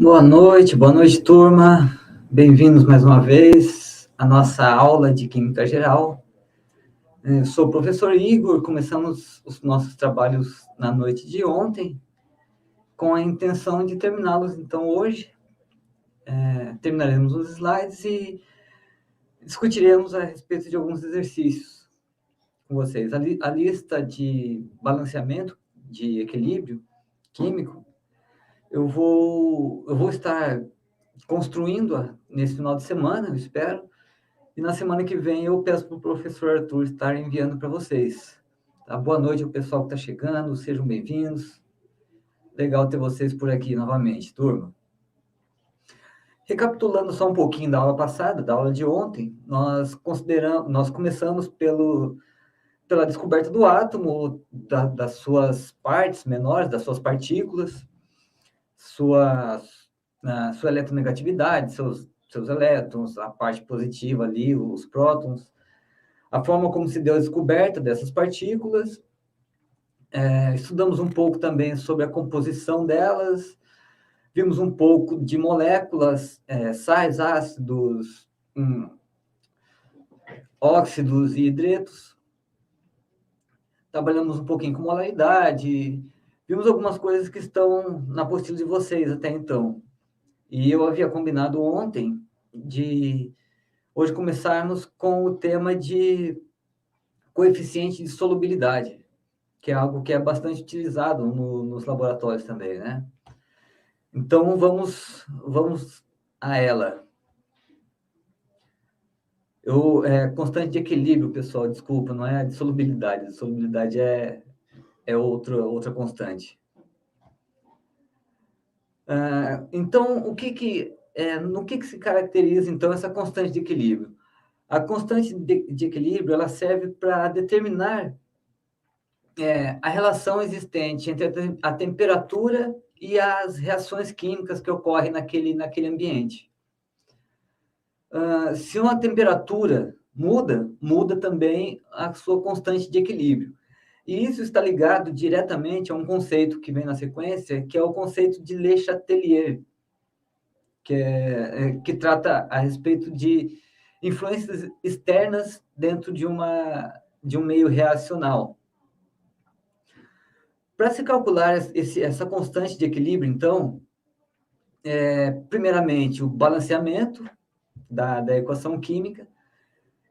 Boa noite, turma. Bem-vindos mais uma vez à nossa aula de Química Geral. Eu sou o professor Igor, começamos os nossos trabalhos na noite de ontem, com a intenção de terminá-los, então, hoje. Terminaremos os slides e discutiremos a respeito de alguns exercícios com vocês. A lista de balanceamento, de equilíbrio químico, eu vou estar construindo-a nesse final de semana, eu espero. E na semana que vem eu peço para o professor Arthur estar enviando para vocês. Tá? Boa noite ao pessoal que está chegando, sejam bem-vindos. Legal ter vocês por aqui novamente, turma. Recapitulando só um pouquinho da aula passada, da aula de ontem, nós começamos pela descoberta do átomo, das suas partes menores, das suas partículas, sua eletronegatividade, seus elétrons, a parte positiva ali, os prótons, a forma como se deu a descoberta dessas partículas. Estudamos um pouco também sobre a composição delas, vimos um pouco de moléculas, sais, ácidos, óxidos e hidretos. Trabalhamos um pouquinho com molaridade, vimos algumas coisas que estão na apostila de vocês até então. E eu havia combinado ontem de hoje começarmos com o tema de coeficiente de solubilidade, que é algo que é bastante utilizado nos laboratórios também, né? Então, vamos a ela. Constante de equilíbrio, pessoal, desculpa, não é de solubilidade. A solubilidade é outra constante. Então, no que se caracteriza, então, essa constante de equilíbrio? A constante de equilíbrio, ela serve para determinar a relação existente entre a temperatura e as reações químicas que ocorrem naquele ambiente. Se uma temperatura muda também a sua constante de equilíbrio. E isso está ligado diretamente a um conceito que vem na sequência, que é o conceito de Le Chatelier, que trata a respeito de influências externas dentro de um meio reacional. Para se calcular essa constante de equilíbrio, então, primeiramente, o balanceamento da equação química.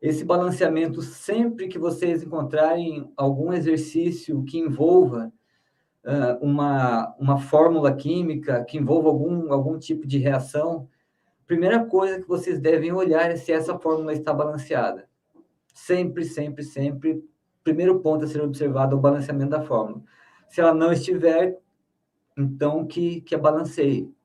Esse balanceamento, sempre que vocês encontrarem algum exercício que envolva uma fórmula química, que envolva algum tipo de reação, primeira coisa que vocês devem olhar é se essa fórmula está balanceada. Sempre, sempre, sempre, primeiro ponto a ser observado é o balanceamento da fórmula. Se ela não estiver, então que a balanceie.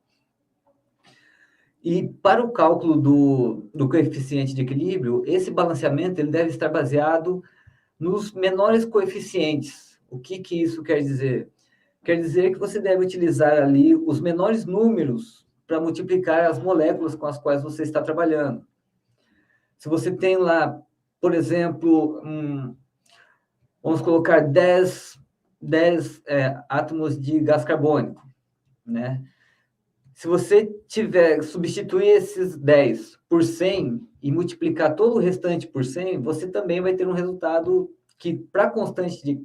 E para o cálculo do coeficiente de equilíbrio, esse balanceamento ele deve estar baseado nos menores coeficientes. O que isso quer dizer? Quer dizer que você deve utilizar ali os menores números para multiplicar as moléculas com as quais você está trabalhando. Se você tem lá, por exemplo, vamos colocar 10 átomos de gás carbônico, né? Se você substituir esses 10 por 100 e multiplicar todo o restante por 100, você também vai ter um resultado que, para a constante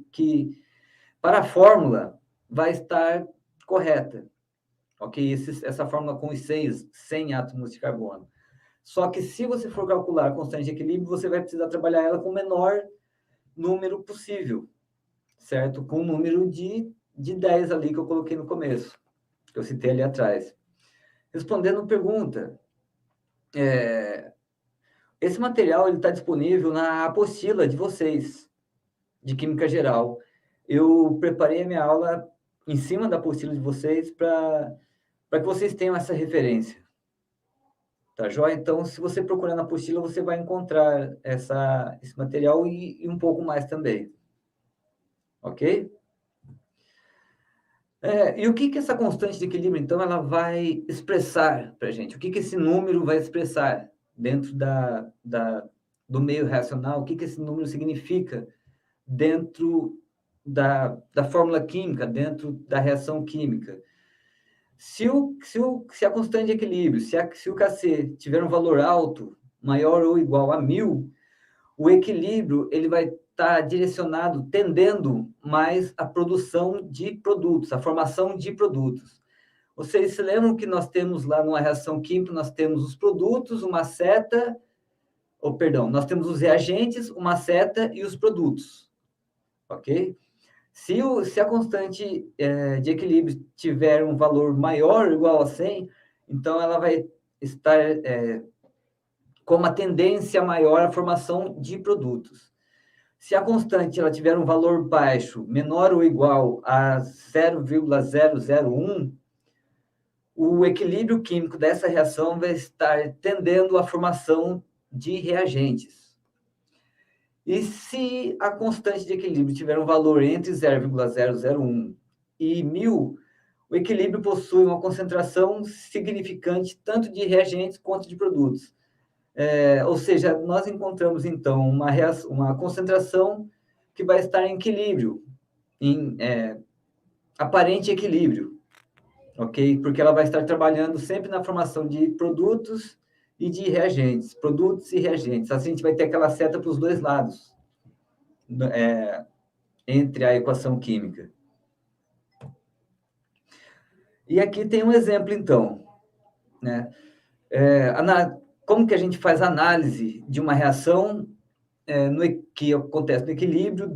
para a fórmula, vai estar correta. Ok? Essa fórmula com os 100 átomos de carbono. Só que se você for calcular a constante de equilíbrio, você vai precisar trabalhar ela com o menor número possível, certo? Com o número de 10 ali que eu coloquei no começo, que eu citei ali atrás. Respondendo a pergunta, esse material está disponível na apostila de vocês, de Química Geral. Eu preparei a minha aula em cima da apostila de vocês para que vocês tenham essa referência. Tá joia? Então, se você procurar na apostila, você vai encontrar esse material e um pouco mais também. Ok? E o que essa constante de equilíbrio, então, ela vai expressar para a gente? O que esse número vai expressar dentro do meio reacional? O que esse número significa dentro da fórmula química, dentro da reação química? Se a constante de equilíbrio, se o Kc tiver um valor alto, maior ou igual a 1000, o equilíbrio ele vai estar direcionado, tendendo mais à produção de produtos, à formação de produtos. Vocês se lembram que nós temos lá numa reação química, nós temos os produtos, uma seta, nós temos os reagentes, uma seta e os produtos, ok? Se a constante de equilíbrio tiver um valor maior ou igual a 100, então ela vai estar com uma tendência maior à formação de produtos. Se a constante ela tiver um valor baixo, menor ou igual a 0,001, o equilíbrio químico dessa reação vai estar tendendo à formação de reagentes. E se a constante de equilíbrio tiver um valor entre 0,001 e 1000, o equilíbrio possui uma concentração significante tanto de reagentes quanto de produtos. Ou seja, nós encontramos, então, uma concentração que vai estar em equilíbrio, em aparente equilíbrio, ok? Porque ela vai estar trabalhando sempre na formação de produtos e de reagentes, produtos e reagentes. Assim, a gente vai ter aquela seta para os dois lados, entre a equação química. E aqui tem um exemplo, então, né? Como que a gente faz análise de uma reação que acontece no equilíbrio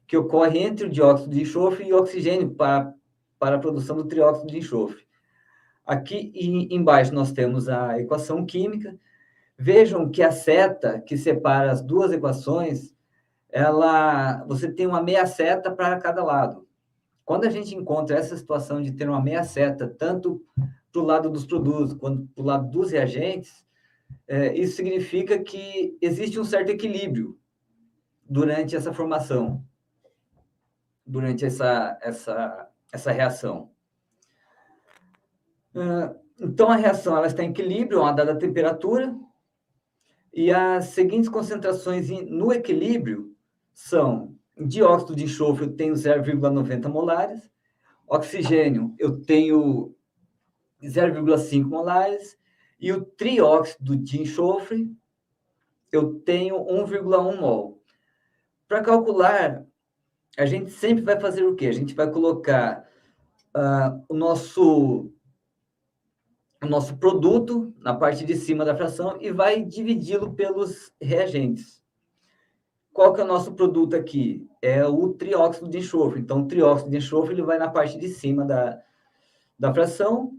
que ocorre entre o dióxido de enxofre e o oxigênio para a produção do trióxido de enxofre. Aqui embaixo nós temos a equação química. Vejam que a seta que separa as duas equações, você tem uma meia seta para cada lado. Quando a gente encontra essa situação de ter uma meia seta, tanto para o lado dos produtos quanto para o lado dos reagentes, isso significa que existe um certo equilíbrio durante essa formação, durante essa reação. Então, a reação ela está em equilíbrio a uma dada temperatura, e as seguintes concentrações no equilíbrio são: dióxido de enxofre eu tenho 0,90 molares, oxigênio eu tenho 0,5 molares, e o trióxido de enxofre eu tenho 1,1 mol. Para calcular, a gente sempre vai fazer o quê? A gente vai colocar o nosso produto na parte de cima da fração e vai dividi-lo pelos reagentes. Qual que é o nosso produto aqui? É o trióxido de enxofre. Então, o trióxido de enxofre ele vai na parte de cima da fração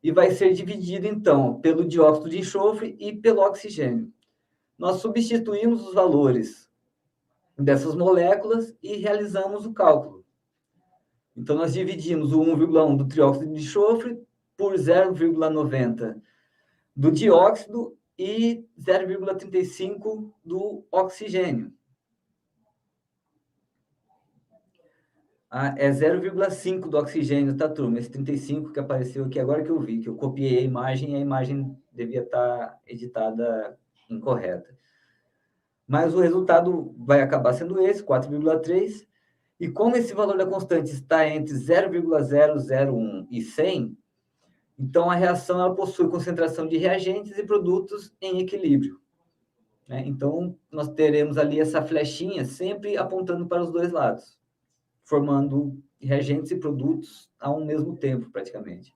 e vai ser dividido, então, pelo dióxido de enxofre e pelo oxigênio. Nós substituímos os valores dessas moléculas e realizamos o cálculo. Então, nós dividimos o 1,1 do trióxido de enxofre por 0,90 do dióxido e 0,35 do oxigênio. É 0,5 do oxigênio, tá, turma? Esse 35 que apareceu aqui agora que eu vi, que eu copiei a imagem e a imagem devia estar editada incorreta. Mas o resultado vai acabar sendo esse, 4,3. E como esse valor da constante está entre 0,001 e 100, então a reação ela possui concentração de reagentes e produtos em equilíbrio, né? Então, nós teremos ali essa flechinha sempre apontando para os dois lados, formando reagentes e produtos ao mesmo tempo, praticamente.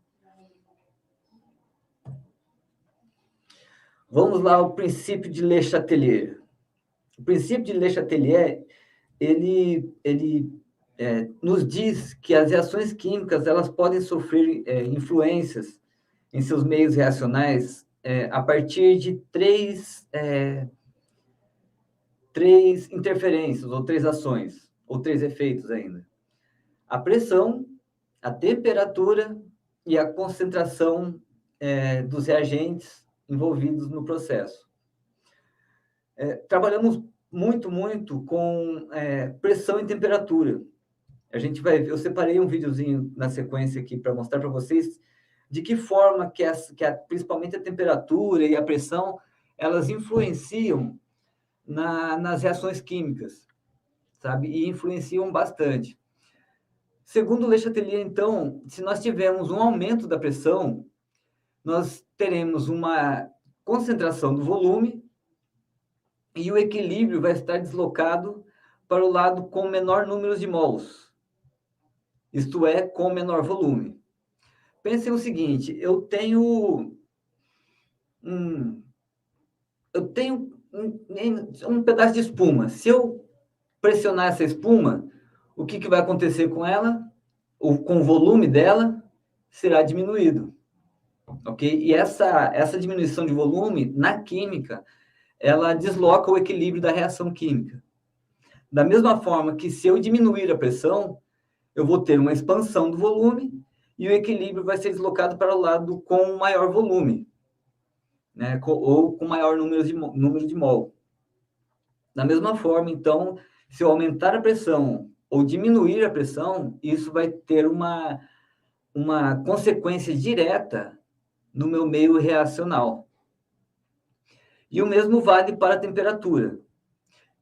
Vamos lá ao princípio de Le Chatelier. O princípio de Le Chatelier, ele nos diz que as reações químicas elas podem sofrer influências em seus meios reacionais a partir de três interferências, ou três ações, ou três efeitos ainda: a pressão, a temperatura e a concentração dos reagentes envolvidos no processo. Trabalhamos muito com pressão e temperatura. A gente vai ver, eu separei um videozinho na sequência aqui para mostrar para vocês de que forma que principalmente a temperatura e a pressão, elas influenciam nas reações químicas, sabe? E influenciam bastante. Segundo Le Chatelier, então, se nós tivermos um aumento da pressão, nós teremos uma concentração do volume e o equilíbrio vai estar deslocado para o lado com menor número de mols, isto é, com menor volume. Pensem o seguinte, eu tenho um pedaço de espuma. Se eu pressionar essa espuma, o que vai acontecer com ela? Com o volume dela, será diminuído. Ok? E essa diminuição de volume, na química, ela desloca o equilíbrio da reação química. Da mesma forma que se eu diminuir a pressão, eu vou ter uma expansão do volume e o equilíbrio vai ser deslocado para o lado com maior volume, né? Ou com maior número de mol. Da mesma forma, então, se eu aumentar a pressão ou diminuir a pressão, isso vai ter uma consequência direta no meu meio reacional. E o mesmo vale para a temperatura.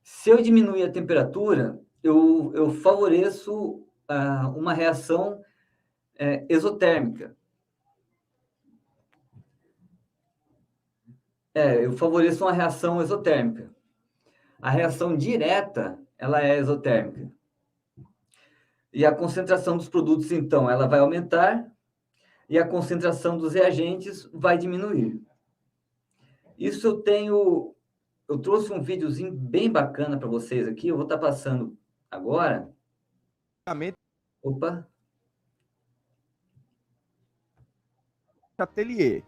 Se eu diminuir a temperatura, eu favoreço uma reação exotérmica. Eu favoreço uma reação exotérmica. A reação direta, ela é exotérmica. E a concentração dos produtos, então, ela vai aumentar e a concentração dos reagentes vai diminuir. Isso eu trouxe um videozinho bem bacana para vocês aqui, eu vou estar passando agora. Opa! Chatelier,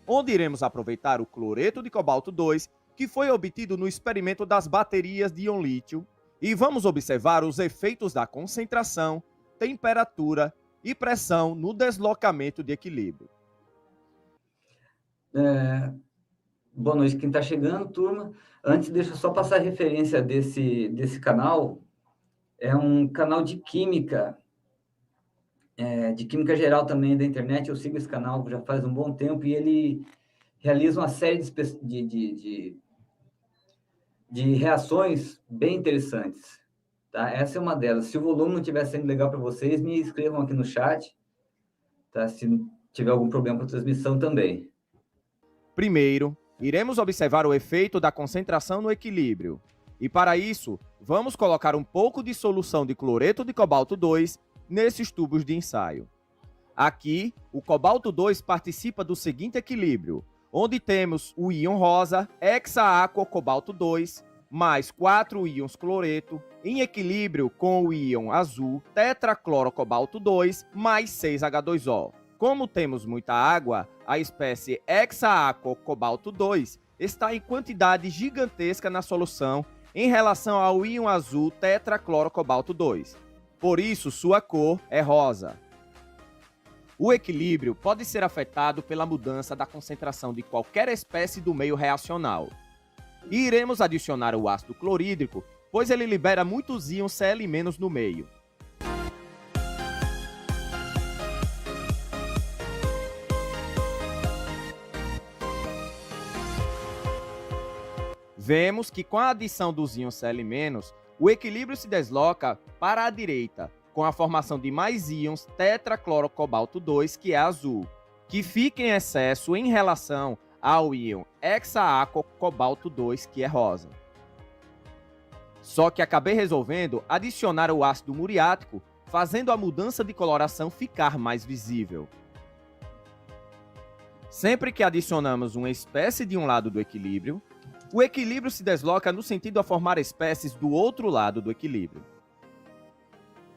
onde iremos aproveitar o cloreto de cobalto 2, que foi obtido no experimento das baterias de íon lítio, e vamos observar os efeitos da concentração, temperatura e pressão no deslocamento de equilíbrio. Boa noite quem está chegando, turma. Antes, deixa eu só passar a referência desse canal. É um canal de química geral também da internet. Eu sigo esse canal já faz um bom tempo e ele realiza uma série de reações bem interessantes. Tá? Essa é uma delas. Se o volume não estiver sendo legal para vocês, me escrevam aqui no chat, tá? Se tiver algum problema com a transmissão também. Primeiro, iremos observar o efeito da concentração no equilíbrio. E para isso, vamos colocar um pouco de solução de cloreto de cobalto 2 nesses tubos de ensaio. Aqui, o cobalto 2 participa do seguinte equilíbrio, onde temos o íon rosa, hexacobalto 2, mais 4 íons cloreto, em equilíbrio com o íon azul, tetraclorocobalto 2, mais 6H2O. Como temos muita água, a espécie hexacobalto 2 está em quantidade gigantesca na solução em relação ao íon azul tetraclorocobalto 2. Por isso, sua cor é rosa. O equilíbrio pode ser afetado pela mudança da concentração de qualquer espécie do meio reacional. E iremos adicionar o ácido clorídrico, pois ele libera muitos íons Cl- no meio. Vemos que com a adição dos íons Cl-, o equilíbrio se desloca para a direita, com a formação de mais íons tetraclorocobalto 2, que é azul, que fica em excesso em relação ao íon hexacobalto 2, que é rosa. Só que acabei resolvendo adicionar o ácido muriático, fazendo a mudança de coloração ficar mais visível. Sempre que adicionamos uma espécie de um lado do equilíbrio, o equilíbrio se desloca no sentido a formar espécies do outro lado do equilíbrio.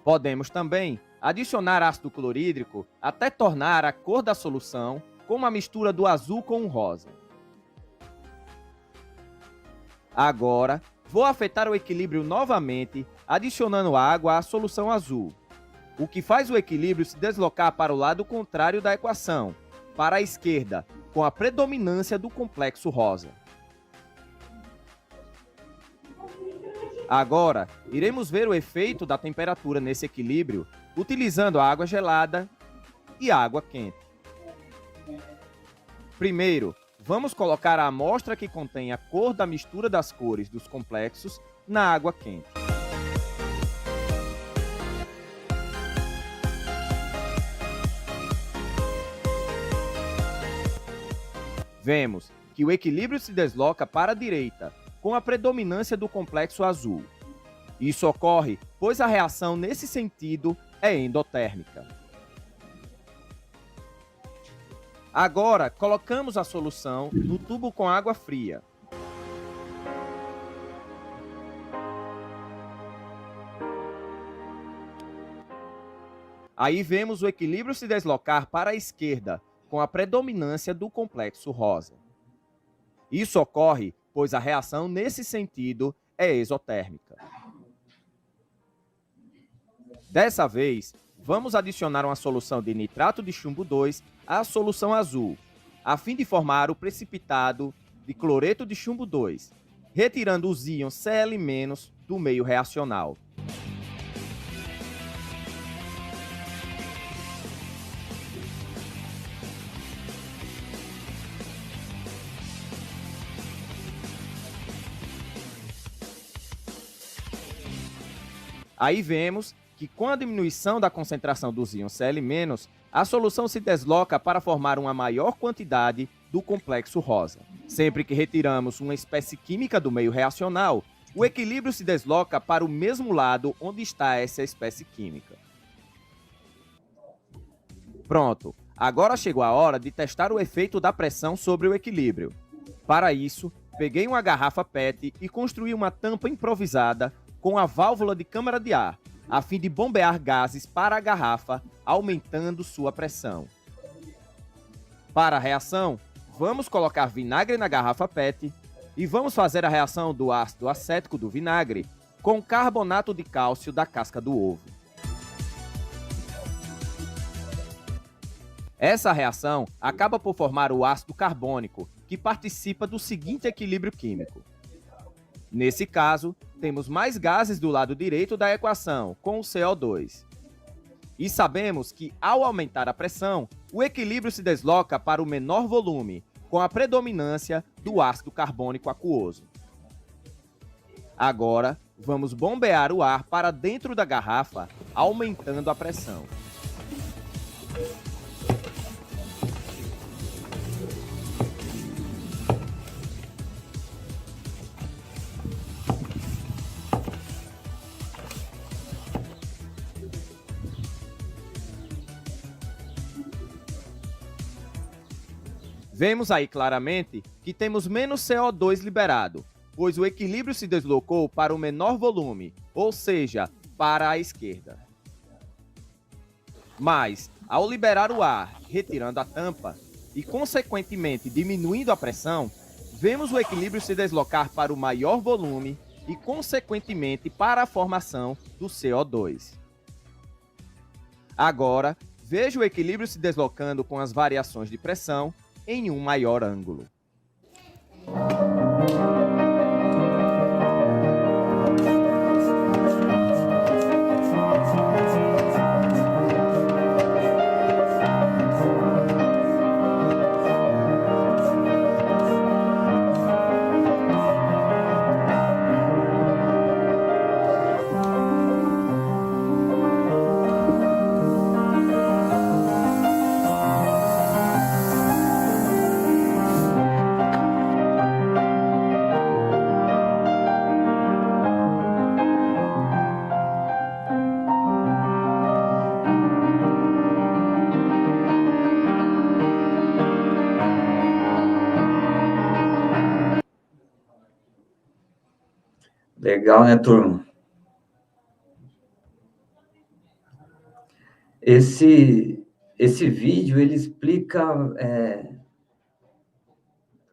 Podemos também adicionar ácido clorídrico até tornar a cor da solução com uma mistura do azul com o rosa. Agora, vou afetar o equilíbrio novamente, adicionando água à solução azul, o que faz o equilíbrio se deslocar para o lado contrário da equação, para a esquerda, com a predominância do complexo rosa. Agora, iremos ver o efeito da temperatura nesse equilíbrio utilizando a água gelada e a água quente. Primeiro, vamos colocar a amostra que contém a cor da mistura das cores dos complexos na água quente. Vemos que o equilíbrio se desloca para a direita, com a predominância do complexo azul. Isso ocorre pois a reação nesse sentido é endotérmica. Agora, colocamos a solução no tubo com água fria. Aí vemos o equilíbrio se deslocar para a esquerda, com a predominância do complexo rosa. Isso ocorre pois a reação nesse sentido é exotérmica. Dessa vez, vamos adicionar uma solução de nitrato de chumbo 2 à solução azul, a fim de formar o precipitado de cloreto de chumbo 2, retirando os íons Cl- do meio reacional. Aí vemos que com a diminuição da concentração dos íons Cl-, a solução se desloca para formar uma maior quantidade do complexo rosa. Sempre que retiramos uma espécie química do meio reacional, o equilíbrio se desloca para o mesmo lado onde está essa espécie química. Pronto, agora chegou a hora de testar o efeito da pressão sobre o equilíbrio. Para isso, peguei uma garrafa PET e construí uma tampa improvisada com a válvula de câmara de ar, a fim de bombear gases para a garrafa, aumentando sua pressão. Para a reação, vamos colocar vinagre na garrafa PET e vamos fazer a reação do ácido acético do vinagre com carbonato de cálcio da casca do ovo. Essa reação acaba por formar o ácido carbônico, que participa do seguinte equilíbrio químico. Nesse caso, temos mais gases do lado direito da equação, com o CO2. E sabemos que, ao aumentar a pressão, o equilíbrio se desloca para o menor volume, com a predominância do ácido carbônico aquoso. Agora, vamos bombear o ar para dentro da garrafa, aumentando a pressão. Vemos aí claramente que temos menos CO2 liberado, pois o equilíbrio se deslocou para o menor volume, ou seja, para a esquerda. Mas, ao liberar o ar, retirando a tampa, e consequentemente diminuindo a pressão, vemos o equilíbrio se deslocar para o maior volume e, consequentemente, para a formação do CO2. Agora, veja o equilíbrio se deslocando com as variações de pressão em um maior ângulo. Legal, né, turma? Esse vídeo, ele explica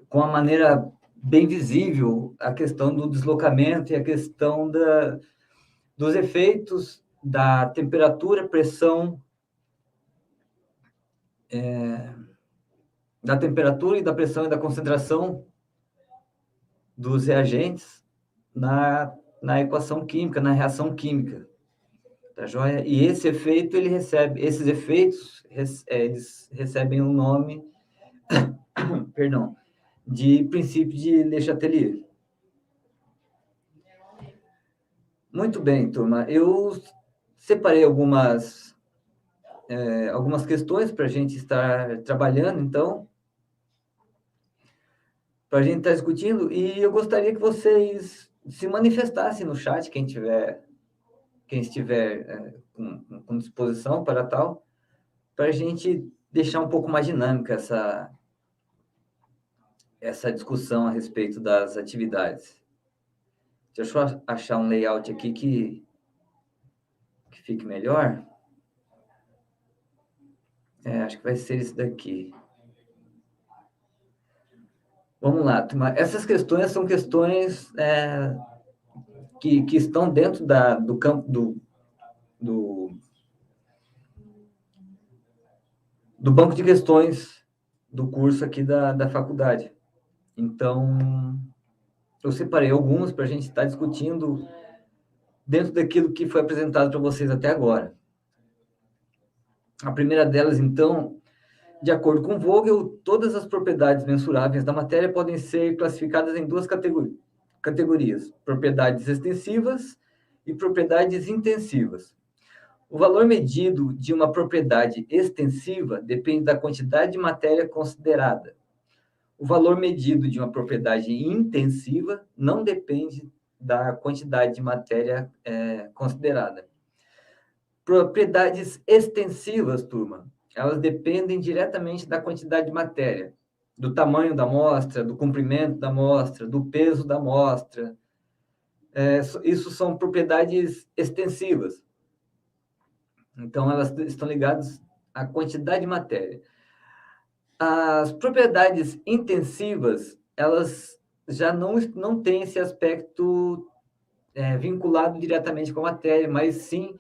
com uma maneira bem visível a questão do deslocamento e a questão dos efeitos da temperatura, pressão, da temperatura e da pressão e da concentração dos reagentes na equação química, na reação química. Tá joia? E esse efeito, esses efeitos, eles recebem o nome, perdão, de princípio de Le Chatelier. Muito bem, turma. Eu separei algumas questões para a gente estar trabalhando, então. para a gente estar discutindo, e eu gostaria que vocês se manifestassem no chat, quem estiver com disposição para tal, para a gente deixar um pouco mais dinâmica essa discussão a respeito das atividades. Deixa eu achar um layout aqui que fique melhor. Acho que vai ser esse daqui. Vamos lá, turma. Essas questões são questões que estão dentro do campo do banco de questões do curso aqui da faculdade. Então, eu separei algumas para a gente estar discutindo dentro daquilo que foi apresentado para vocês até agora. A primeira delas, então, de acordo com Vogel, todas as propriedades mensuráveis da matéria podem ser classificadas em duas categorias: propriedades extensivas e propriedades intensivas. O valor medido de uma propriedade extensiva depende da quantidade de matéria considerada. O valor medido de uma propriedade intensiva não depende da quantidade de matéria considerada. Propriedades extensivas, turma, elas dependem diretamente da quantidade de matéria, do tamanho da amostra, do comprimento da amostra, do peso da amostra. Isso são propriedades extensivas. Então, elas estão ligadas à quantidade de matéria. As propriedades intensivas, elas já não têm esse aspecto vinculado diretamente com a matéria, mas sim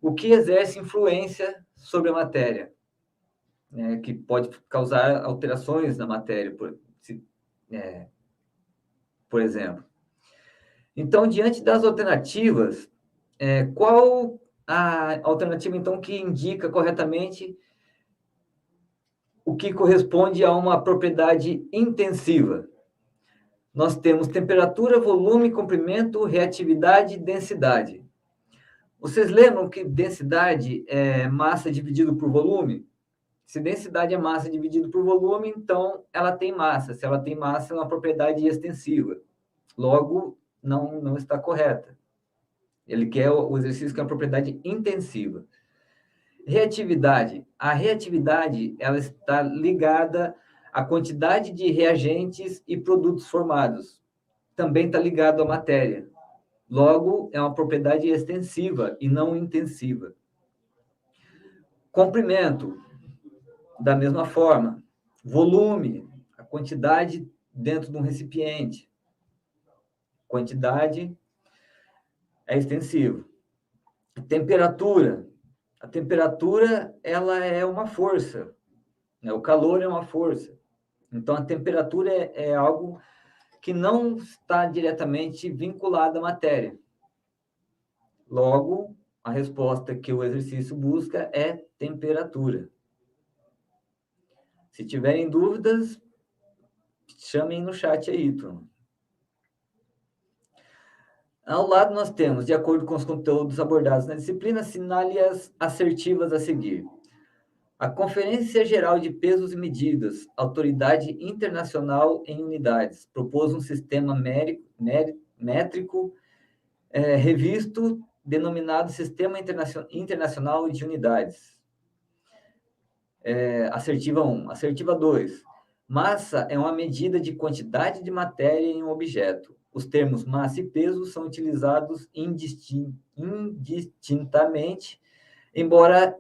o que exerce influência sobre a matéria, que pode causar alterações na matéria, por exemplo. Então, diante das alternativas, qual a alternativa, então, que indica corretamente o que corresponde a uma propriedade intensiva? Nós temos temperatura, volume, comprimento, reatividade e densidade. Vocês lembram que densidade é massa dividido por volume? Se densidade é massa dividido por volume, então ela tem massa. Se ela tem massa, é uma propriedade extensiva. Logo, não está correta. Ele quer o exercício que é uma propriedade intensiva. Reatividade. A reatividade, ela está ligada à quantidade de reagentes e produtos formados. Também está ligado à matéria. Logo, é uma propriedade extensiva e não intensiva. Comprimento, da mesma forma. Volume, a quantidade dentro de um recipiente. Quantidade é extensivo. Temperatura. A temperatura, ela é uma força. O calor é uma força. Então, a temperatura é algo que não está diretamente vinculado à matéria. Logo, a resposta que o exercício busca é temperatura. Se tiverem dúvidas, chamem no chat aí, turma. Ao lado nós temos, de acordo com os conteúdos abordados na disciplina, sinalias assertivas a seguir. A Conferência Geral de Pesos e Medidas, Autoridade Internacional em Unidades, propôs um sistema métrico revisto, denominado Sistema Internacional de Unidades. Assertiva 1. Assertiva 2. Massa é uma medida de quantidade de matéria em um objeto. Os termos massa e peso são utilizados indistintamente, embora,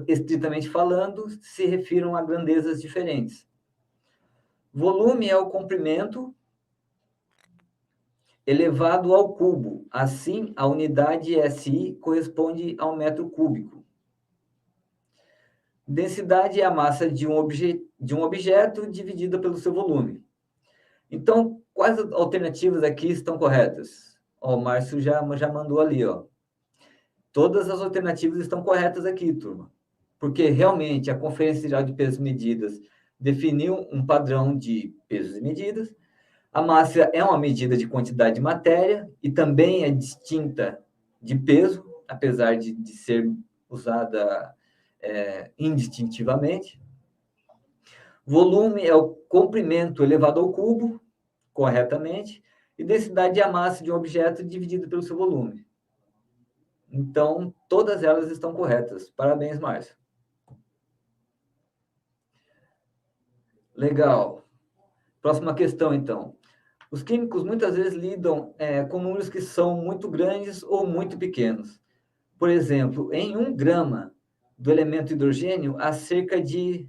estritamente falando, se refiram a grandezas diferentes. Volume é o comprimento elevado ao cubo. Assim, a unidade SI corresponde ao metro cúbico. Densidade é a massa de um objeto dividida pelo seu volume. Então, quais alternativas aqui estão corretas? O Márcio já mandou ali, ó. Todas as alternativas estão corretas aqui, turma. Porque, realmente, a Conferência Geral de Pesos e Medidas definiu um padrão de pesos e medidas. A massa é uma medida de quantidade de matéria e também é distinta de peso, apesar de ser usada indistintivamente. Volume é o comprimento elevado ao cubo, corretamente, e densidade é a massa de um objeto dividida pelo seu volume. Então, todas elas estão corretas. Parabéns, Márcio. Legal. Próxima questão, então. Os químicos muitas vezes lidam com números que são muito grandes ou muito pequenos. Por exemplo, em 1 grama do elemento hidrogênio, há cerca de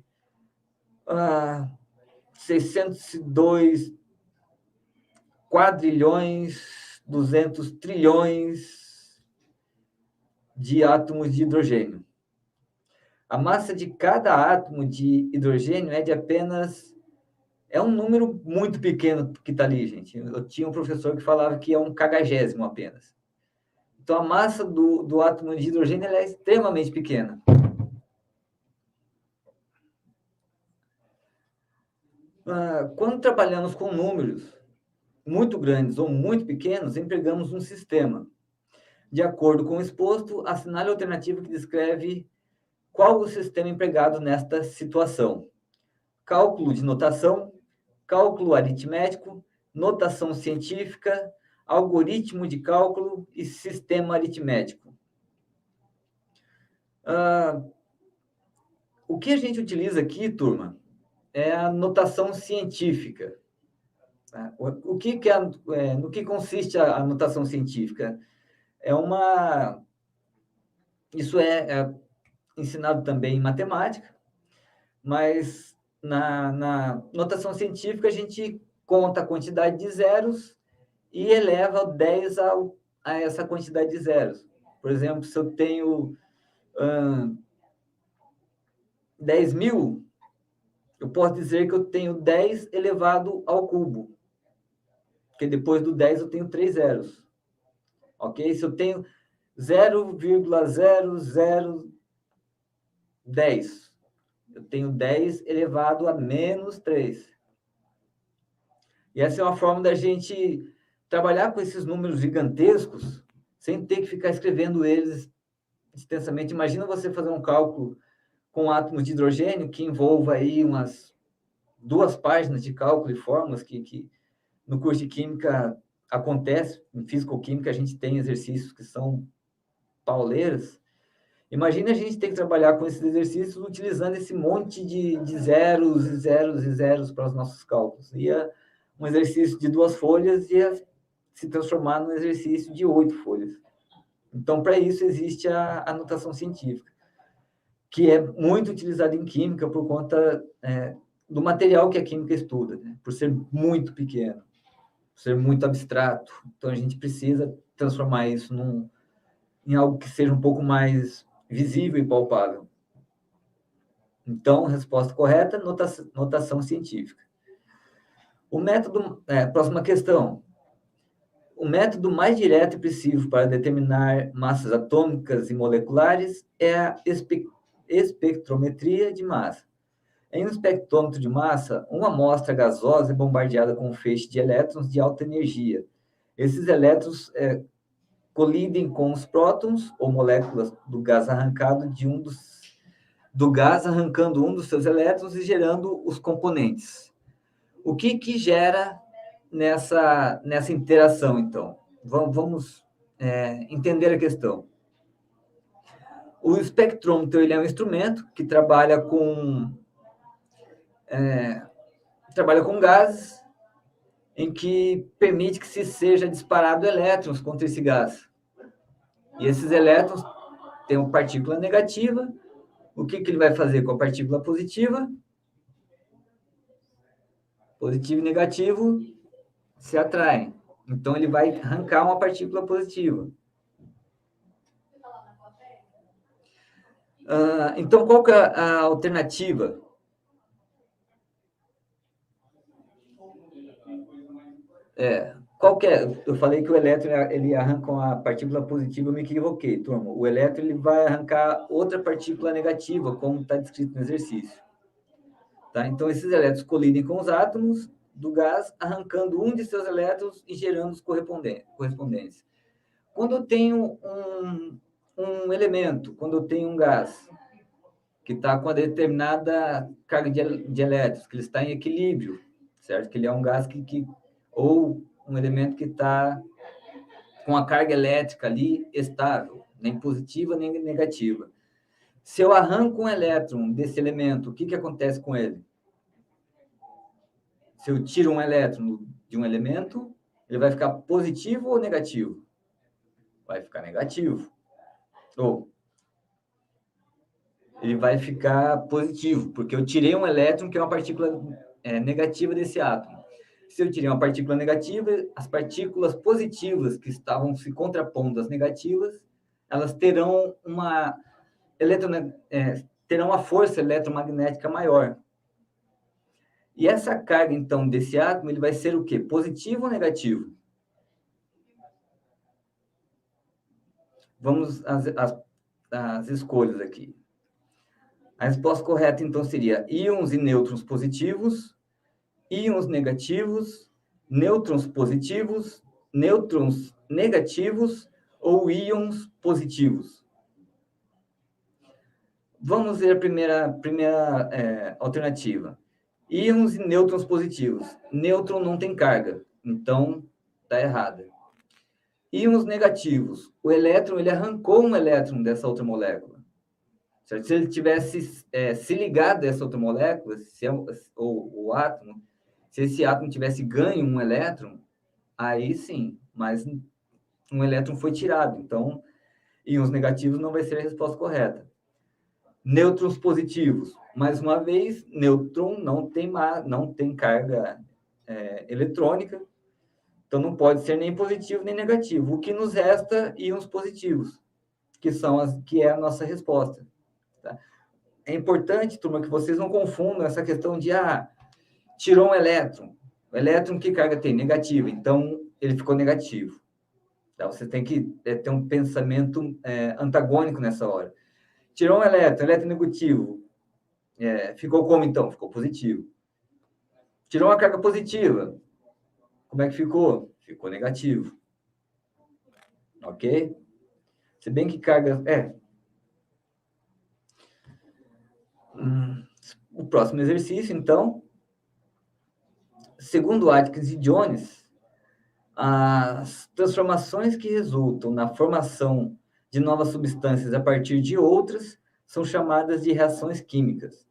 602 quadrilhões, 200 trilhões de átomos de hidrogênio. A massa de cada átomo de hidrogênio é de apenas... É um número muito pequeno que está ali, gente. Eu tinha um professor que falava que é um cagagésimo apenas. Então, a massa do átomo de hidrogênio é extremamente pequena. Quando trabalhamos com números muito grandes ou muito pequenos, empregamos um sistema. De acordo com o exposto, assinale a alternativa que descreve qual o sistema empregado nesta situação. Cálculo de notação, cálculo aritmético, notação científica, algoritmo de cálculo e sistema aritmético. O que a gente utiliza aqui, turma, é a notação científica. No que consiste a notação científica? Isso é ensinado também em matemática, mas na notação científica a gente conta a quantidade de zeros e eleva 10 a essa quantidade de zeros. Por exemplo, se eu tenho 10.000, eu posso dizer que eu tenho 10 elevado ao cubo, porque depois do 10 eu tenho 3 zeros. Ok? Se eu tenho 0,0010, eu tenho 10 elevado a menos 3. E essa é uma forma da gente trabalhar com esses números gigantescos sem ter que ficar escrevendo eles extensamente. Imagina você fazer um cálculo com átomos de hidrogênio que envolva aí umas 2 páginas de cálculo e fórmulas que no curso de Química acontece. Em Físico-Química a gente tem exercícios que são pauleiras. Imagina a gente ter que trabalhar com esses exercícios utilizando esse monte de zeros e zeros e zeros para os nossos cálculos. Um exercício de 2 folhas ia se transformar num exercício de 8 folhas. Então, para isso existe a notação científica, que é muito utilizada em química por conta do material que a química estuda, né? Por ser muito pequeno, por ser muito abstrato. Então, a gente precisa transformar isso em algo que seja um pouco mais visível e palpável. Então, resposta correta, notação científica. Próxima questão. O método mais direto e preciso para determinar massas atômicas e moleculares é a espectrometria de massa. Em um espectrômetro de massa, uma amostra gasosa é bombardeada com um feixe de elétrons de alta energia. Esses elétrons colidem com os prótons ou moléculas do gás arrancando um dos seus elétrons e gerando os componentes. O que gera nessa interação, então? Vamos entender a questão. O espectrômetro ele é um instrumento que trabalha com gases, em que permite que se seja disparado elétrons contra esse gás. E esses elétrons têm uma partícula negativa. O que ele vai fazer com a partícula positiva? Positivo e negativo se atraem. Então, ele vai arrancar uma partícula positiva. Então, qual que é a alternativa? Qual que é? Eu falei que o elétron ele arranca uma partícula positiva, eu me equivoquei, turma. O elétron ele vai arrancar outra partícula negativa, como está descrito no exercício. Tá? Então, esses elétrons colidem com os átomos do gás, arrancando um de seus elétrons e gerando os correspondentes. Quando eu tenho um elemento, quando eu tenho um gás que está com a determinada carga de elétrons, que ele está em equilíbrio, certo? Que ele é um gás ou um elemento que está com a carga elétrica ali estável, nem positiva nem negativa. Se eu arranco um elétron desse elemento, o que acontece com ele? Se eu tiro um elétron de um elemento, ele vai ficar positivo ou negativo? Vai ficar negativo. Ou ele vai ficar positivo, porque eu tirei um elétron que é uma partícula negativa desse átomo. Se eu tirei uma partícula negativa, as partículas positivas que estavam se contrapondo às negativas, elas terão terão uma força eletromagnética maior. E essa carga, então, desse átomo, ele vai ser o quê? Positivo ou negativo? Vamos às escolhas aqui. A resposta correta, então, seria íons e nêutrons positivos, íons negativos, nêutrons positivos, nêutrons negativos ou íons positivos. Vamos ver a primeira alternativa. Íons e nêutrons positivos. Nêutron não tem carga, então está errada. Íons negativos. O elétron, ele arrancou um elétron dessa outra molécula. Certo? Se ele tivesse se ligado a essa outra molécula, ou o átomo, se esse átomo tivesse ganho um elétron, aí sim, mas um elétron foi tirado. Então, íons negativos não vai ser a resposta correta. Nêutrons positivos. Mais uma vez, nêutron não tem carga eletrônica, então não pode ser nem positivo nem negativo. O que nos resta, íons positivos, que é a nossa resposta. Tá? É importante, turma, que vocês não confundam essa questão de tirou um elétron. O elétron, que carga tem? Negativa. Então, ele ficou negativo. Tá? Você tem que ter um pensamento antagônico nessa hora. Tirou um elétron negativo. Ficou como, então? Ficou positivo. Tirou uma carga positiva. Como é que ficou? Ficou negativo. Ok? Se bem que carga... O próximo exercício, então. Segundo Atkins e Jones, as transformações que resultam na formação de novas substâncias a partir de outras são chamadas de reações químicas.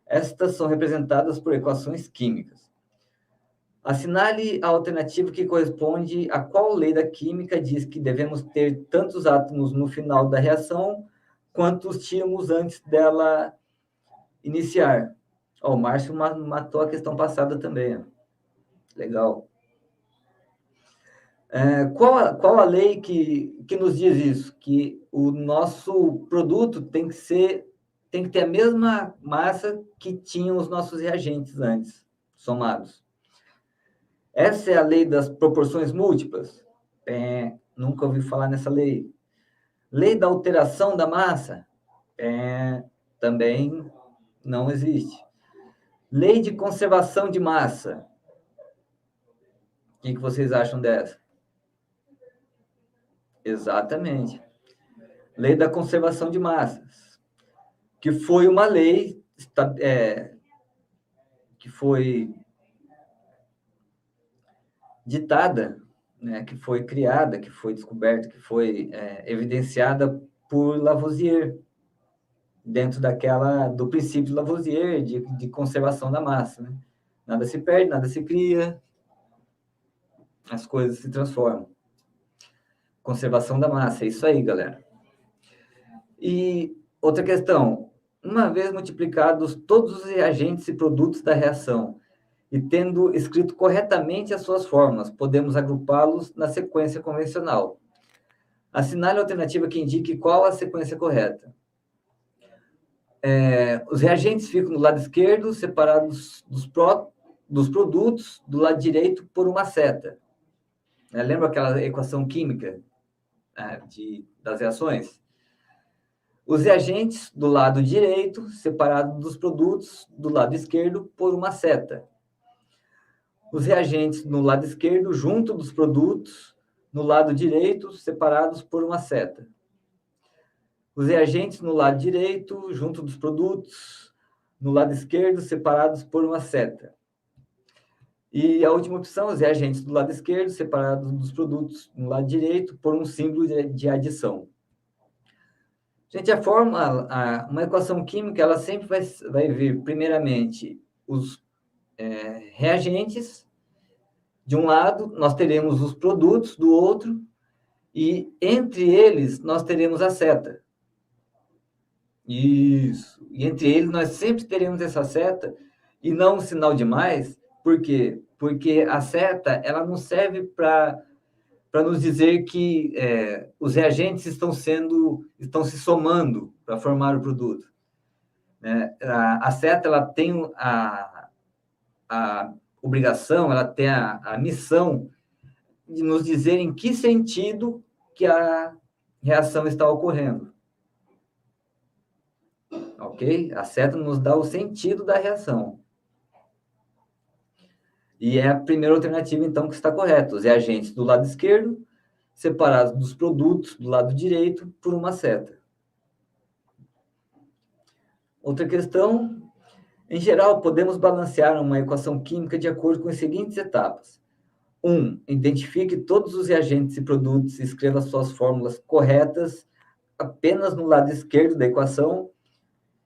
Estas são representadas por equações químicas. Assinale a alternativa que corresponde a qual lei da química diz que devemos ter tantos átomos no final da reação quantos tínhamos antes dela iniciar. O Márcio matou a questão passada também. Legal. Qual a lei que nos diz isso? Que o nosso produto tem que ter a mesma massa que tinham os nossos reagentes antes, somados. Essa é a lei das proporções múltiplas? Nunca ouvi falar nessa lei. Lei da alteração da massa? Também não existe. Lei de conservação de massa? O que vocês acham dessa? Exatamente. Lei da conservação de massas, que foi uma lei que foi ditada, né, que foi criada, que foi descoberta, que foi evidenciada por Lavoisier, dentro do princípio de Lavoisier de conservação da massa. Né? Nada se perde, nada se cria, as coisas se transformam. Conservação da massa, é isso aí, galera. E outra questão, uma vez multiplicados todos os reagentes e produtos da reação e tendo escrito corretamente as suas fórmulas, podemos agrupá-los na sequência convencional. Assinale a alternativa que indique qual a sequência correta. Os reagentes ficam do lado esquerdo, separados dos produtos do lado direito por uma seta. Lembra aquela equação química das reações? Os reagentes do lado direito, separados dos produtos do lado esquerdo por uma seta. Os reagentes no lado esquerdo, junto dos produtos, no lado direito, separados por uma seta. Os reagentes no lado direito, junto dos produtos, no lado esquerdo, separados por uma seta. E a última opção, os reagentes do lado esquerdo, separados dos produtos no lado direito, por um símbolo de adição. Gente, uma equação química, ela sempre vai vir, primeiramente, os reagentes. De um lado, nós teremos os produtos do outro, e entre eles, nós teremos a seta. Isso. E entre eles, nós sempre teremos essa seta, e não um sinal de mais. Por quê? Porque a seta, ela não serve para nos dizer que os reagentes estão se somando para formar o produto. Né? A seta, ela tem a obrigação, ela tem a missão de nos dizer em que sentido que a reação está ocorrendo. Ok? A seta nos dá o sentido da reação. E é a primeira alternativa, então, que está correta. Os reagentes do lado esquerdo, separados dos produtos do lado direito por uma seta. Outra questão. Em geral, podemos balancear uma equação química de acordo com as seguintes etapas. 1. Identifique todos os reagentes e produtos e escreva suas fórmulas corretas apenas no lado esquerdo da equação.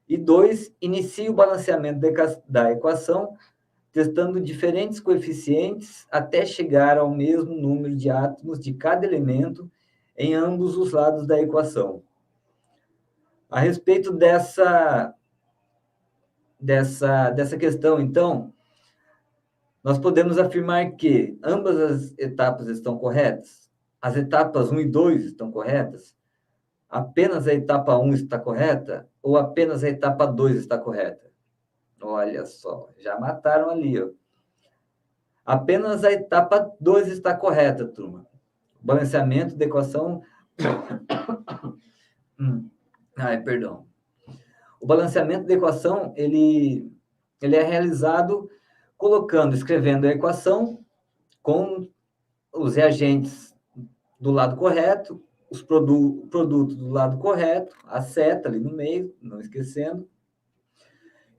E 2. Inicie o balanceamento da equação testando diferentes coeficientes até chegar ao mesmo número de átomos de cada elemento em ambos os lados da equação. A respeito dessa questão, então, nós podemos afirmar que ambas as etapas estão corretas? As etapas 1 e 2 estão corretas? Apenas a etapa 1 está correta? Ou apenas a etapa 2 está correta? Olha só, já mataram ali, ó. Apenas a etapa 2 está correta, turma. O balanceamento da equação... perdão. O balanceamento da equação, ele é realizado escrevendo a equação com os reagentes do lado correto, os produtos do lado correto, a seta ali no meio, não esquecendo.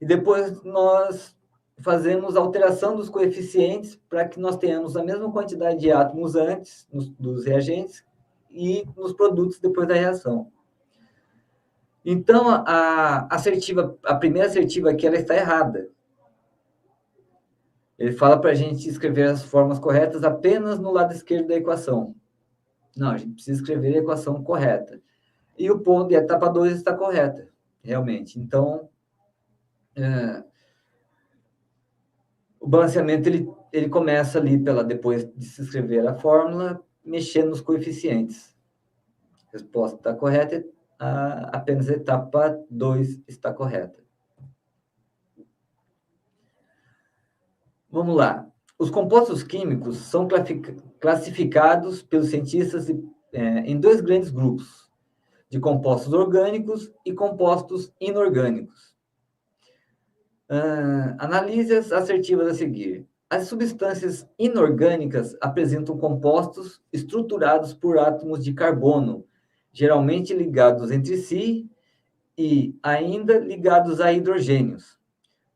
E depois nós fazemos a alteração dos coeficientes para que nós tenhamos a mesma quantidade de átomos antes dos reagentes e nos produtos depois da reação. Então, a primeira assertiva aqui, ela está errada. Ele fala para a gente escrever as formas corretas apenas no lado esquerdo da equação. Não, a gente precisa escrever a equação correta. E a etapa 2 está correta, realmente. Então, o balanceamento ele começa ali depois de se escrever a fórmula, mexendo nos coeficientes. A resposta está correta, apenas a etapa 2 está correta. Vamos lá. Os compostos químicos são classificados pelos cientistas em dois grandes grupos, de compostos orgânicos e compostos inorgânicos. Analise as assertivas a seguir. As substâncias inorgânicas apresentam compostos estruturados por átomos de carbono, geralmente ligados entre si e ainda ligados a hidrogênios.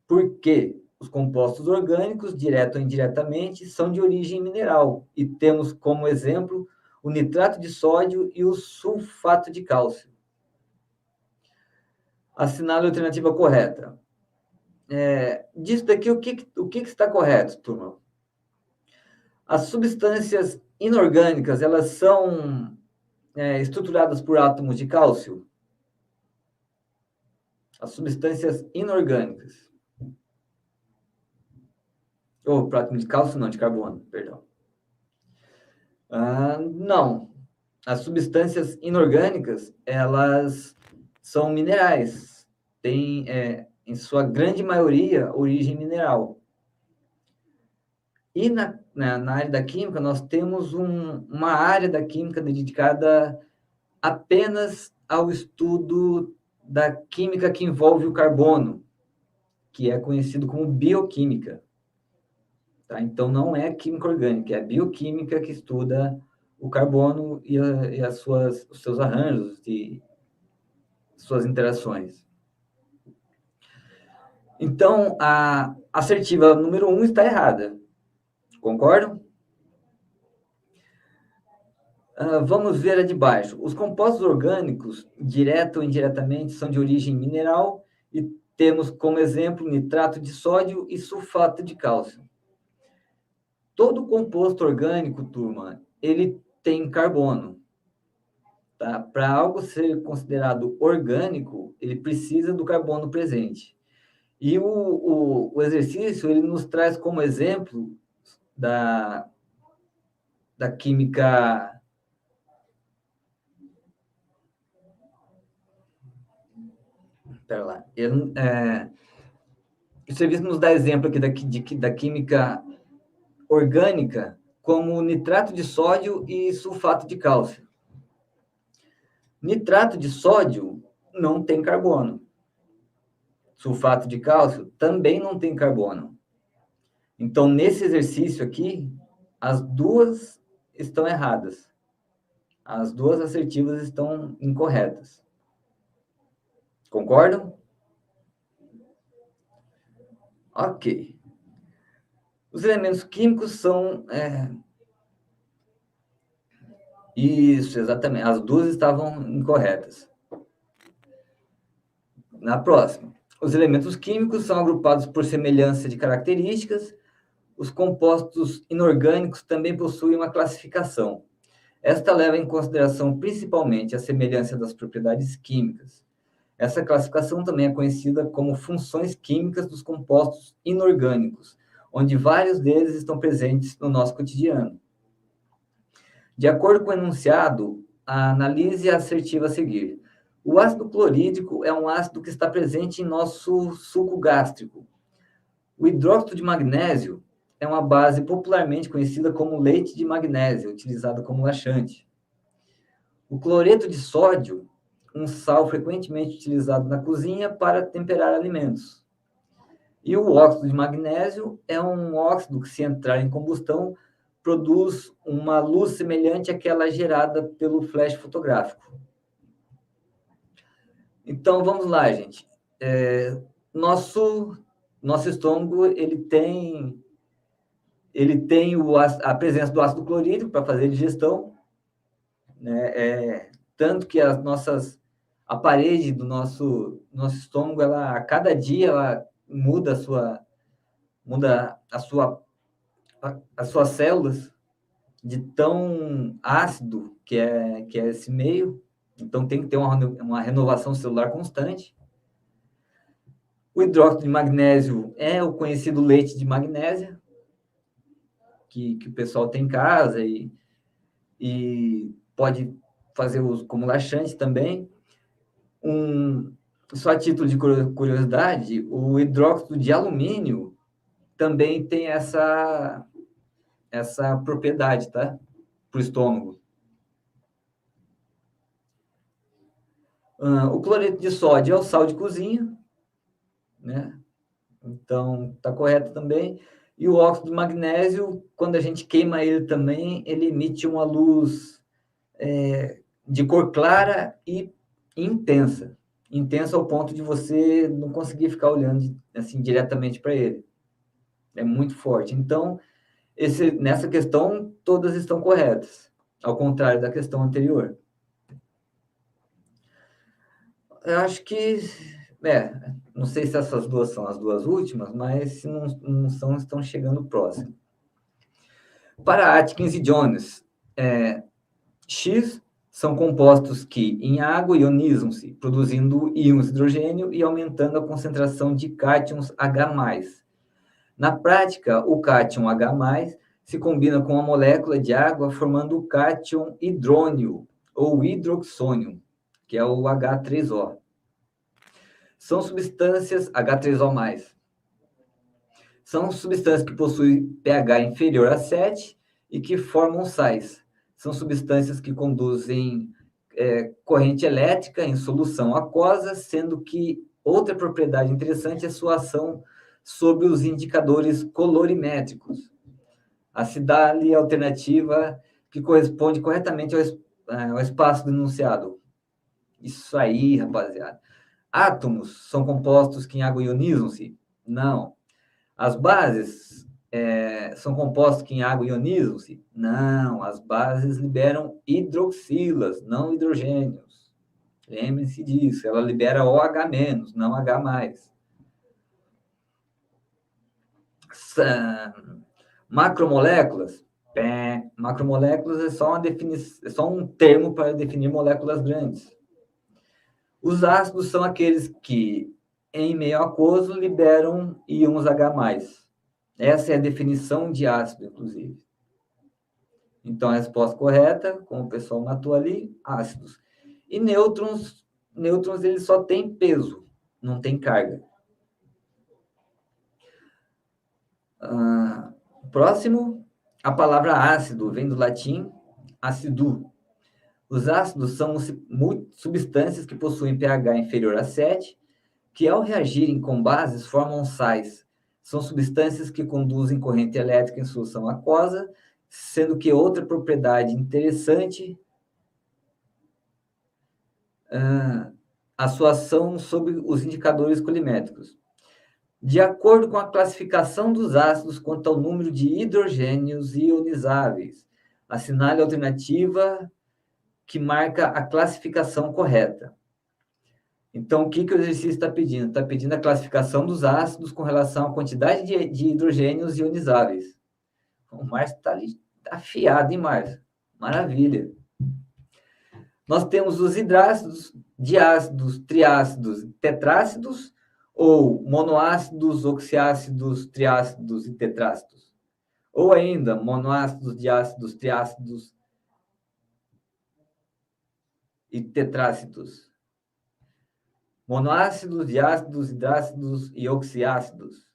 Por quê? Os compostos orgânicos, direto ou indiretamente, são de origem mineral e temos como exemplo o nitrato de sódio e o sulfato de cálcio. Assinale a alternativa correta. Disso daqui, o que está correto, turma? As substâncias inorgânicas, elas são estruturadas por átomos de cálcio? As substâncias inorgânicas. Por átomo de cálcio, não, de carbono, perdão. Não. As substâncias inorgânicas, elas são minerais. Têm, em sua grande maioria, origem mineral. E na área da química, nós temos uma área da química dedicada apenas ao estudo da química que envolve o carbono, que é conhecido como bioquímica. Tá? Então, não é química orgânica, é a bioquímica que estuda o carbono e os seus arranjos suas interações. Então, a assertiva número 1 está errada. Concordam? Vamos ver a de baixo. Os compostos orgânicos, direto ou indiretamente, são de origem mineral e temos como exemplo nitrato de sódio e sulfato de cálcio. Todo composto orgânico, turma, ele tem carbono. Tá? Para algo ser considerado orgânico, ele precisa do carbono presente. E o exercício, ele nos traz como exemplo da química... Espera lá. O serviço nos dá exemplo aqui da química orgânica como nitrato de sódio e sulfato de cálcio. Nitrato de sódio não tem carbono. Sulfato de cálcio também não tem carbono. Então, nesse exercício aqui, as duas estão erradas. As duas assertivas estão incorretas. Concordam? Ok. Os elementos químicos são... Isso, exatamente. As duas estavam incorretas. Na próxima. Os elementos químicos são agrupados por semelhança de características. Os compostos inorgânicos também possuem uma classificação. Esta leva em consideração principalmente a semelhança das propriedades químicas. Essa classificação também é conhecida como funções químicas dos compostos inorgânicos, onde vários deles estão presentes no nosso cotidiano. De acordo com o enunciado, analise a assertiva a seguir. O ácido clorídrico é um ácido que está presente em nosso suco gástrico. O hidróxido de magnésio é uma base popularmente conhecida como leite de magnésio, utilizado como laxante. O cloreto de sódio, um sal frequentemente utilizado na cozinha para temperar alimentos. E o óxido de magnésio é um óxido que, se entrar em combustão, produz uma luz semelhante àquela gerada pelo flash fotográfico. Então, vamos lá, gente. Nosso estômago, ele tem a presença do ácido clorídrico para fazer digestão, né? Tanto que a parede do nosso estômago, a cada dia, ela muda as suas células de tão ácido que é esse meio. Então, tem que ter uma renovação celular constante. O hidróxido de magnésio é o conhecido leite de magnésia, que o pessoal tem em casa e pode fazer uso como laxante também. Só a título de curiosidade, o hidróxido de alumínio também tem essa propriedade, tá? Para o estômago. O cloreto de sódio é o sal de cozinha, né? Então, está correto também. E o óxido de magnésio, quando a gente queima ele também, ele emite uma luz de cor clara e intensa. Intensa ao ponto de você não conseguir ficar olhando assim diretamente para ele. É muito forte. Então, nessa questão, todas estão corretas, ao contrário da questão anterior. Eu acho que... não sei se essas duas são as duas últimas, mas se não são, estão chegando próximo. Para Atkins e Jones, X são compostos que, em água, ionizam-se, produzindo íons de hidrogênio e aumentando a concentração de cátions H+. Na prática, o cátion H+, se combina com a molécula de água, formando o cátion hidrônio, ou hidroxônio, que é o H3O. São substâncias H3O+. São substâncias que possuem pH inferior a 7 e que formam sais. São substâncias que conduzem corrente elétrica em solução aquosa, sendo que outra propriedade interessante é sua ação sobre os indicadores colorimétricos. A cidade alternativa que corresponde corretamente ao espaço do enunciado. Isso aí, rapaziada. Átomos são compostos que em água ionizam-se? Não. As bases são compostos que em água ionizam-se? Não. As bases liberam hidroxilas, não hidrogênios. Lembre-se disso. Ela libera OH-, não H+. Macromoléculas? Macromoléculas é só um termo para definir moléculas grandes. Os ácidos são aqueles que, em meio aquoso, liberam íons H+. Essa é a definição de ácido, inclusive. Então, a resposta correta, como o pessoal matou ali, ácidos. E nêutrons eles só têm peso, não tem carga. Próximo, a palavra ácido vem do latim acidu. Os ácidos são substâncias que possuem pH inferior a 7, que ao reagirem com bases formam sais. São substâncias que conduzem corrente elétrica em solução aquosa, sendo que outra propriedade interessante a sua ação sobre os indicadores colimétricos. De acordo com a classificação dos ácidos quanto ao número de hidrogênios ionizáveis, assinale a alternativa que marca a classificação correta. Então, o que o exercício está pedindo? Está pedindo a classificação dos ácidos com relação à quantidade de hidrogênios ionizáveis. O Márcio está ali afiado, hein, Márcio? Maravilha. Nós temos os hidrácidos, diácidos, triácidos e tetrácidos, ou monoácidos, oxiácidos, triácidos e tetrácidos. Ou ainda, monoácidos, diácidos, triácidos e tetrácidos. Monoácidos, diácidos, hidrácidos e oxiácidos.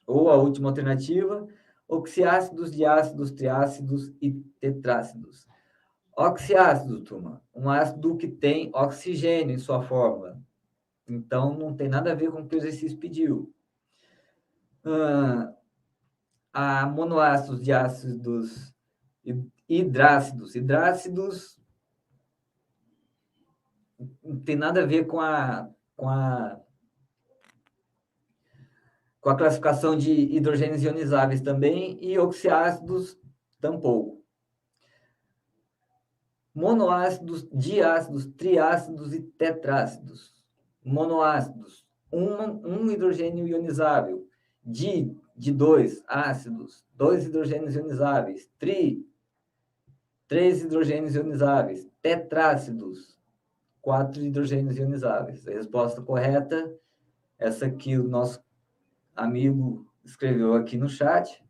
Ou a última alternativa, oxiácidos, diácidos, triácidos e tetrácidos. Oxiácido, turma, um ácido que tem oxigênio em sua fórmula. Então, não tem nada a ver com o que o exercício pediu. A monoácidos, diácidos, hidrácidos. Hidrácidos não tem nada a ver com a classificação de hidrogênios ionizáveis também, e oxiácidos tampouco. Monoácidos, diácidos, triácidos e tetrácidos. Monoácidos, um hidrogênio ionizável. De 2 ácidos, 2 hidrogênios ionizáveis. 3 hidrogênios ionizáveis. Tetrácidos, 4 hidrogênios ionizáveis. A resposta correta, essa que o nosso amigo escreveu aqui no chat,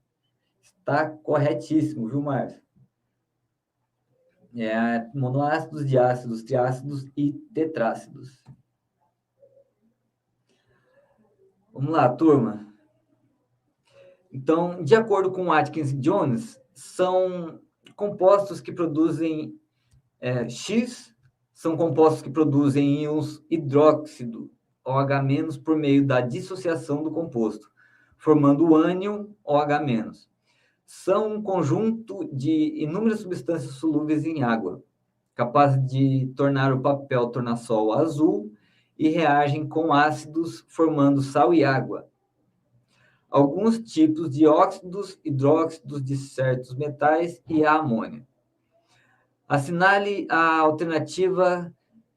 está corretíssimo, viu, Márcio? Monoácidos, diácidos, triácidos e tetrácidos. Vamos lá, turma. Então, de acordo com Atkins e Jones, são compostos que produzem X, são compostos que produzem íons hidróxido, OH- por meio da dissociação do composto, formando o ânion OH-. São um conjunto de inúmeras substâncias solúveis em água, capazes de tornar o papel tornassol azul e reagem com ácidos, formando sal e água. Alguns tipos de óxidos, hidróxidos de certos metais e a amônia. Assinale a alternativa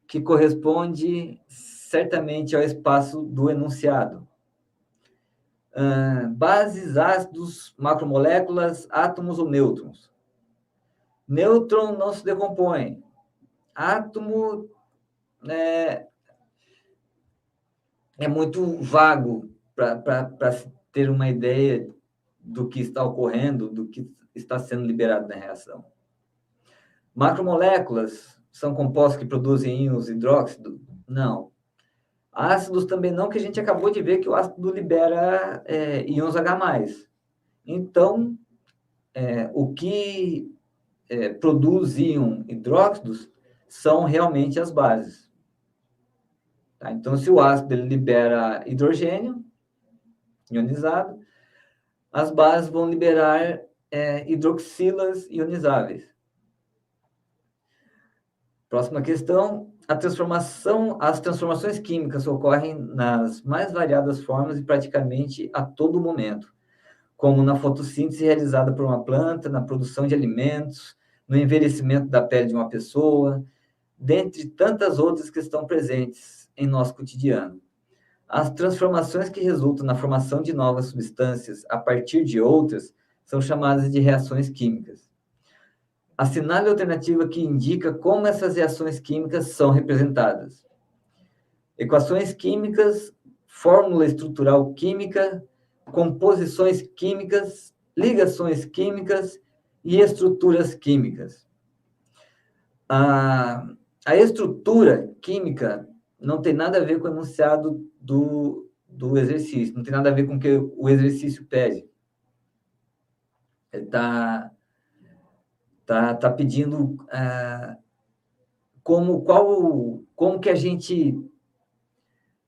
que corresponde certamente ao espaço do enunciado. Bases, ácidos, macromoléculas, átomos ou nêutrons. Nêutron não se decompõe. Átomo é muito vago para se ter uma ideia do que está ocorrendo, do que está sendo liberado na reação. Macromoléculas são compostos que produzem íons hidróxido? Não. Ácidos também não, que a gente acabou de ver que o ácido libera íons H+. Então, o que produz íon hidróxidos são realmente as bases. Tá? Então, se o ácido ele libera hidrogênio ionizado, as bases vão liberar hidroxilas ionizáveis. Próxima questão. as transformações químicas ocorrem nas mais variadas formas e praticamente a todo momento, como na fotossíntese realizada por uma planta, na produção de alimentos, no envelhecimento da pele de uma pessoa, dentre tantas outras que estão presentes em nosso cotidiano. As transformações que resultam na formação de novas substâncias a partir de outras são chamadas de reações químicas. Assinale a alternativa que indica como essas reações químicas são representadas. Equações químicas, fórmula estrutural química, composições químicas, ligações químicas e estruturas químicas. A estrutura química não tem nada a ver com o enunciado do exercício, não tem nada a ver com o que o exercício pede. Ele está pedindo como que a gente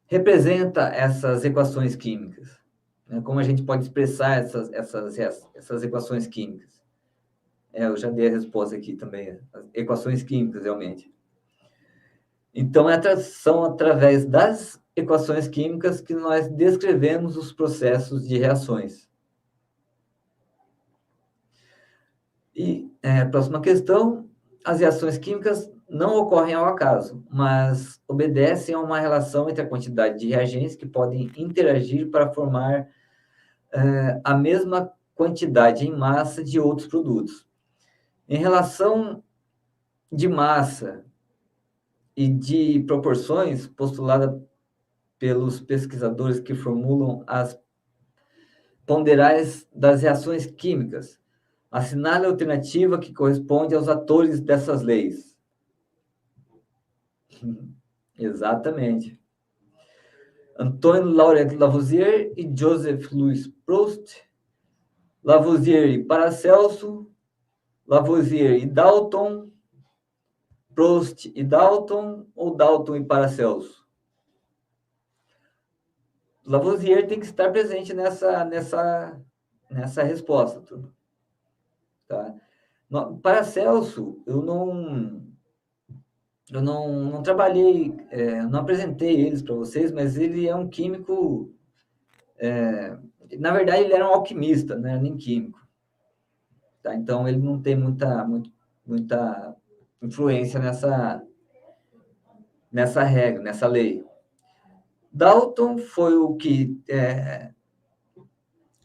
representa essas equações químicas, né? Como a gente pode expressar essas equações químicas. Eu já dei a resposta aqui também, as equações químicas, realmente. Então, são através das equações químicas que nós descrevemos os processos de reações. E próxima questão, as reações químicas não ocorrem ao acaso, mas obedecem a uma relação entre a quantidade de reagentes que podem interagir para formar a mesma quantidade em massa de outros produtos. Em relação de massa e de proporções postulada pelos pesquisadores que formulam as ponderais das reações químicas, assinale a alternativa que corresponde aos atores dessas leis. Exatamente. Antoine Laurent Lavoisier e Joseph Louis Proust, Lavoisier e Paracelso, Lavoisier e Dalton, Proust e Dalton ou Dalton e Paracelso? Lavoisier tem que estar presente nessa resposta, turma. Tá? Paracelso, eu não trabalhei, não apresentei eles para vocês, mas ele é um químico, na verdade ele era um alquimista, não era nem químico. Tá? Então ele não tem muita influência nessa regra, nessa lei. Dalton foi o que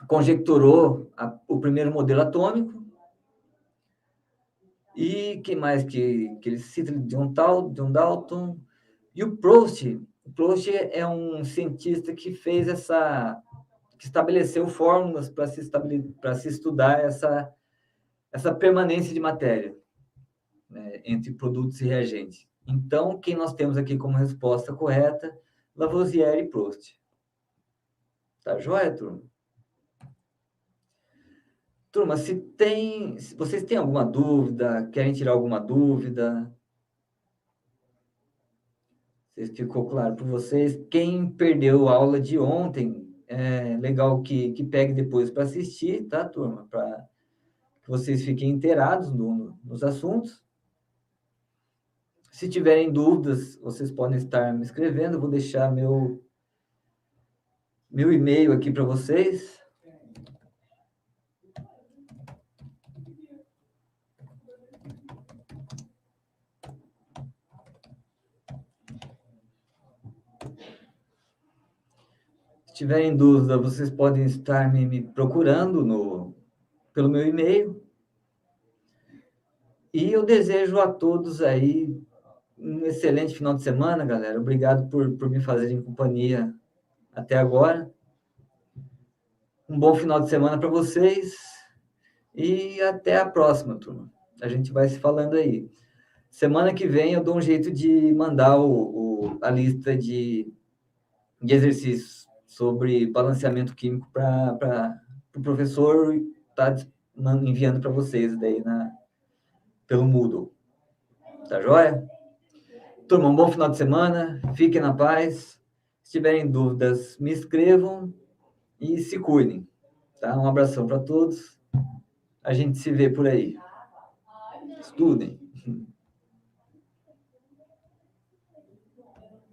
conjecturou o primeiro modelo atômico. E quem mais que ele cita? John Dalton. E o Proust. O Proust é um cientista que fez que estabeleceu fórmulas para se estudar essa permanência de matéria, né, entre produtos e reagentes. Então, quem nós temos aqui como resposta correta? Lavoisier e Proust. Tá joia, turma? Turma, se vocês têm alguma dúvida, querem tirar alguma dúvida? Se ficou claro para vocês? Quem perdeu a aula de ontem, é legal que pegue depois para assistir, tá, turma? Para que vocês fiquem inteirados nos assuntos. Se tiverem dúvidas, vocês podem estar me escrevendo. Eu vou deixar meu e-mail aqui para vocês. Se tiverem dúvida, vocês podem estar me procurando pelo meu e-mail. E eu desejo a todos aí um excelente final de semana, galera. Obrigado por me fazerem companhia até agora. Um bom final de semana para vocês e até a próxima, turma. A gente vai se falando aí. Semana que vem eu dou um jeito de mandar a lista de exercícios sobre balanceamento químico para o professor estar enviando para vocês daí pelo Moodle. Tá joia? Turma, um bom final de semana. Fiquem na paz. Se tiverem dúvidas, me escrevam e se cuidem. Tá? Um abração para todos. A gente se vê por aí. Estudem.